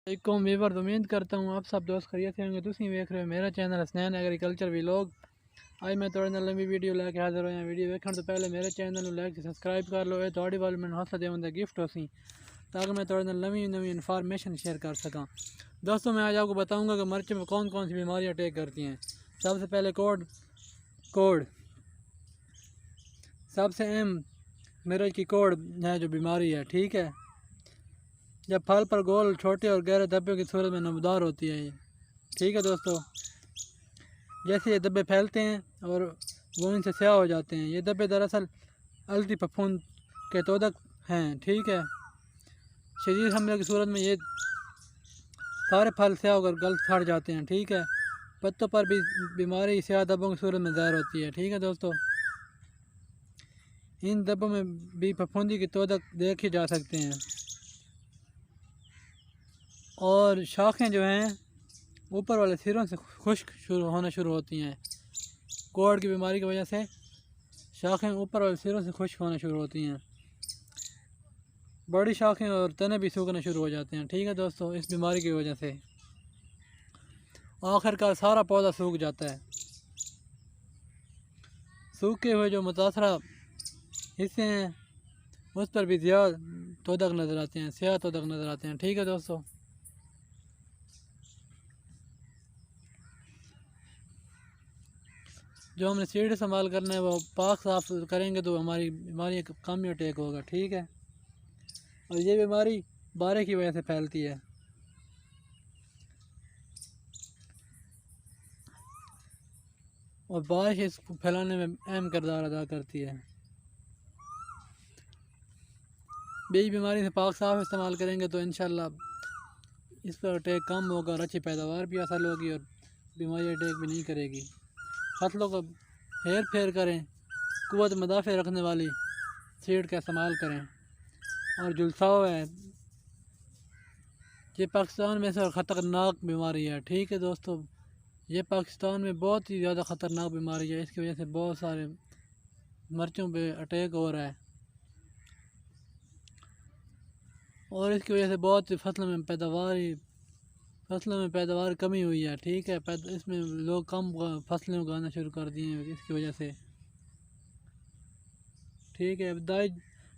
वालेकुम वीवर, उम्मीद करता हूँ आप सब दोस्त खैरियत से होंगे। तुम देख रहे हो मेरा चैनल हसनैन एग्रीकल्चर व्लॉग। आज मैं थोड़े नाल नवी वीडियो लैके हाजिर होया। वीडियो देखने तो पहले मेरे चैनल लाइक सब्सक्राइब कर लो। थोड़ी वाल मैं हौसला देवंदा गिफ्ट हो सी ताकि मैं थोड़े नाल नवी नवी इन्फॉर्मेशन शेयर कर सका। दोस्तों, मैं आज आपको बताऊँगा कि मिर्च में कौन कौन सी बीमारियाँ अटैक करती हैं। सबसे पहले कोड कोड सबसे अहम मिर्च की कोड है जो बीमारी है, ठीक है। जब फल पर गोल छोटे और गहरे धब्बे की सूरत में नमदार होती है ये, ठीक है दोस्तों। जैसे ये धब्बे फैलते हैं और वो इनसे स्याह हो जाते हैं। ये धब्बे दरअसल अल्टी फफूंद के तोदक हैं, ठीक है। शदीद हमले की सूरत में ये सारे फल स्याह होकर गल सड़ जाते हैं, ठीक है। पत्तों पर भी बीमारी स्याह धब्बों की सूरत में ज़ाहिर होती है, ठीक है दोस्तों। इन धब्बों में भी फफूंदी की तोदक देखे जा सकते हैं और शाखें जो हैं ऊपर वाले सिरों से खुश्क होना शुरू होती हैं। कोढ़ की बीमारी की वजह से शाखें ऊपर वाले सिरों से खुश्क होना शुरू होती हैं। बड़ी शाखें और तने भी सूखना शुरू हो जाते हैं, ठीक है दोस्तों। इस बीमारी की वजह से आखिरकार सारा पौधा सूख जाता है। सूखे हुए जो मुतासरा हिस्से हैं उस पर भी ज़्यादा तोदक नज़र आते हैं, स्याह तोदक नज़र आते हैं, ठीक है दोस्तों। जो हमने सीड इस्तेमाल करना है वो पाक साफ करेंगे तो हमारी बीमारी कम ही अटैक होगा, ठीक है। और ये बीमारी बारिश की वजह से फैलती है। और बारिश इसको फैलाने में अहम किरदार अदा करती है। बीज बीमारी से पाक साफ इस्तेमाल करेंगे तो इंशाल्लाह इस पर अटैक कम होगा और अच्छी पैदावार भी हासिल होगी और बीमारी अटैक भी नहीं करेगी। फसलों का हेर फेर करें, कुव्वत मुदाफ़े रखने वाली सीड का इस्तेमाल करें। और जुलसाव है, ये पाकिस्तान में से ख़तरनाक बीमारी है, ठीक है दोस्तों। ये पाकिस्तान में बहुत ही ज़्यादा ख़तरनाक बीमारी है। इसकी वजह से बहुत सारे मिर्चों पे अटैक हो रहा है और इसकी वजह से बहुत सी फसलों में पैदावार कमी हुई है, ठीक है। इसमें लोग कम फसलें उगाना शुरू कर दिए हैं इसकी वजह से, ठीक है। इब्तदाई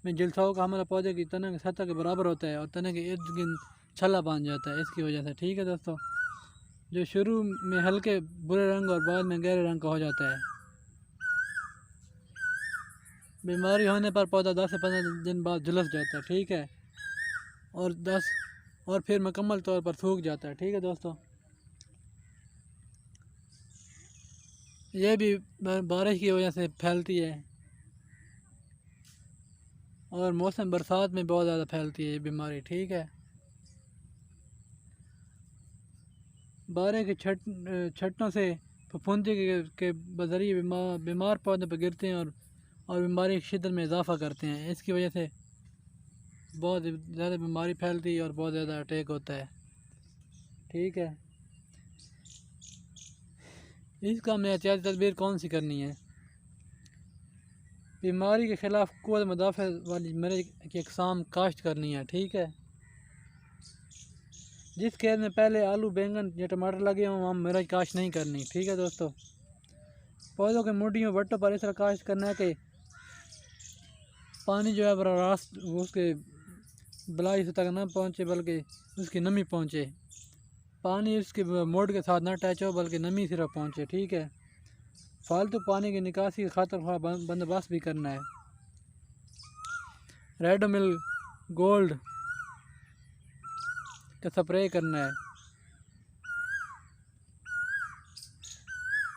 में जलसाओं का हमला पौधे की तना की सतह के बराबर होता है और तना के इर्द गिर्द छल्ला बांध जाता है इसकी वजह से, ठीक है दोस्तों। जो शुरू में हल्के बुरे रंग और बाद में गहरे रंग का हो जाता है। बीमारी होने पर पौधा 10 से 15 दिन बाद झुलस जाता है, ठीक है। और फिर मुकम्मल तौर पर सूख जाता है, ठीक है दोस्तों। यह भी बारिश की वजह से फैलती है और मौसम बरसात में बहुत ज़्यादा फैलती है ये बीमारी, ठीक है। बारिश के छट्टों से फफूंदी के बजरिए बीमार पौधे पर गिरते हैं और बीमारी की शिद्दत में इजाफा करते हैं। इसकी वजह से बहुत ज़्यादा बीमारी फैलती है और बहुत ज़्यादा अटैक होता है, ठीक है। इसका हमें एहतियाती तदबीर कौन सी करनी है? बीमारी के ख़िलाफ़ कुव्वत मुदाफ़े वाली मिर्च की अक़साम काश्त करनी है, ठीक है। जिस खेत में पहले आलू, बैंगन या टमाटर लगे हों वहाँ मिर्च काश्त नहीं करनी, ठीक है दोस्तों। पौधों के मुंडियों वट्टों पर इस तरह काश्त करना है कि पानी जो है रास्त उसके बलाई तक न पहुँचे बल्कि उसकी नमी पहुँचे। पानी उसके मोड़ के साथ न अटैच हो बल्कि नमी सिर्फ पहुँचे, ठीक है। फालतू पानी की निकासी की खातिर बंदोबस्त भी करना है। रेड मिल गोल्ड का स्प्रे करना है।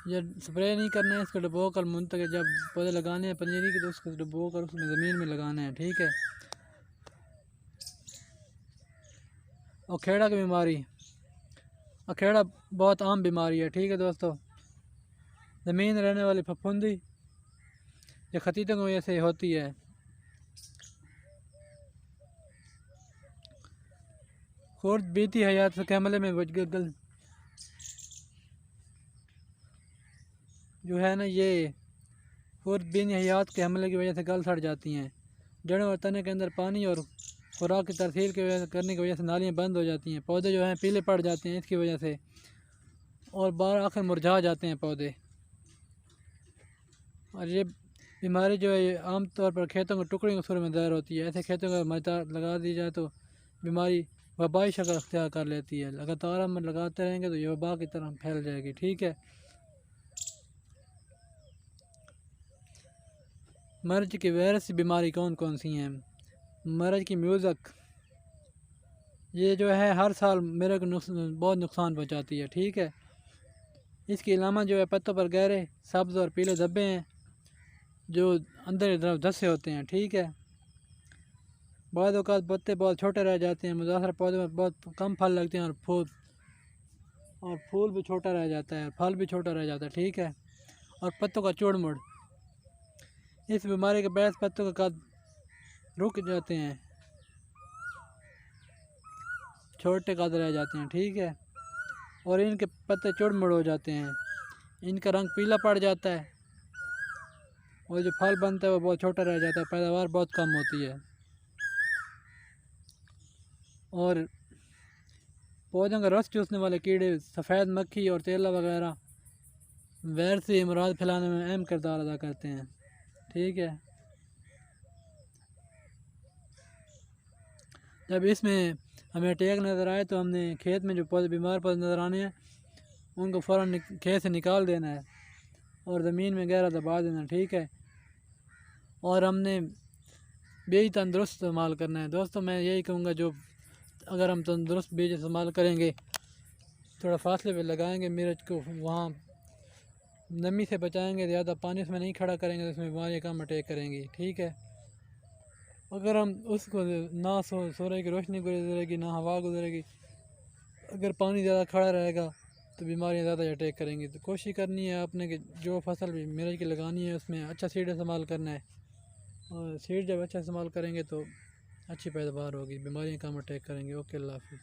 ये स्प्रे नहीं करना है, इसको डबो कर मुंतक जब पौधे लगाने हैं पनीरी के तो उसको डबो कर उसमें ज़मीन में लगाना है, ठीक है। अखेड़ा की बीमारी, अखेड़ा बहुत आम बीमारी है, ठीक है दोस्तों। ज़मीन रहने वाली फफूंदी या खतीतों की वजह से होती है। खुर्द बीती हयात के हमले में गल जो है ना, ये खुर्द बीती हयात के हमले की वजह से गल सड़ जाती हैं। जड़ों और तने के अंदर पानी और खुराक की तरसील की वजह करने की वजह से नालियाँ बंद हो जाती हैं, पौधे जो हैं पीले पड़ जाते हैं इसकी वजह से, और बाहर आखिर मुरझा जाते हैं पौधे। और ये बीमारी जो है ये आम तौर पर खेतों के टुकड़े की सूरत में दायर होती है। ऐसे खेतों का मजा लगा दी जाए तो बीमारी वबाई शक्ल अख्तियार कर लेती है। लगातार हम लगाते रहेंगे तो ये वबा की तरह फैल जाएगी। ठीक है। मर्ज की वायरस बीमारी कौन कौन सी हैं? मर्ज की म्यूज़क, ये जो है हर साल मेरे को बहुत नुकसान पहुंचाती है। ठीक है। इसके अलावा जो है पत्तों पर गहरे सब्ज़ और पीले धब्बे हैं जो अंदर की तरफ धंसे होते हैं। ठीक है। बाद औक़ात पत्ते बहुत छोटे रह जाते हैं, मुतासर पौधे में बहुत कम फल लगते हैं और फूल भी छोटा रह जाता है, फल भी छोटा रह जाता है। ठीक है। और पत्तों का चूड़ मुड़, इस बीमारी के बायस पत्तों का कद रुक जाते हैं, छोटे कद रह जाते हैं। ठीक है। और इनके पत्ते चूड़ मुड़ हो जाते हैं, इनका रंग पीला पड़ जाता है और जो फल बनता है वो बहुत छोटा रह जाता है, पैदावार बहुत कम होती है। और पौधों का रस चूसने वाले कीड़े, सफ़ेद मक्खी और तेला वगैरह वैर से अमराज फैलाने में अहम किरदार अदा करते हैं। ठीक है। जब इसमें हमें अटैक नज़र आए तो हमने खेत में जो पौधे बीमार पौधे नज़र आने हैं उनको फ़ौरन खेत से निकाल देना है और ज़मीन में गहरा दबा देना। ठीक है। और हमने बीज तंदुरुस्त इस्तेमाल करना है। दोस्तों मैं यही कहूँगा, जो अगर हम तंदुरुस्त बीज इस्तेमाल करेंगे, थोड़ा फासले पे लगाएंगे मिर्च को, वहाँ नमी से बचाएंगे, ज़्यादा पानी उसमें नहीं खड़ा करेंगे तो उसमें बीमारियाँ कम अटैक करेंगी। ठीक है। अगर हम उसको ना सूरज की रोशनी गुजरेगी, ना हवा गुजरेगी, अगर पानी ज़्यादा खड़ा रहेगा तो बीमारियाँ ज़्यादा अटैक करेंगी। तो कोशिश करनी है आपने कि जो फसल भी मिर्च की लगानी है उसमें अच्छा सीड इस्तेमाल करना है, और सीड जब अच्छा इस्तेमाल करेंगे तो अच्छी पैदावार होगी, बीमारियाँ कम अटैक करेंगी। ओके, अल्लाह हाफ़िज़।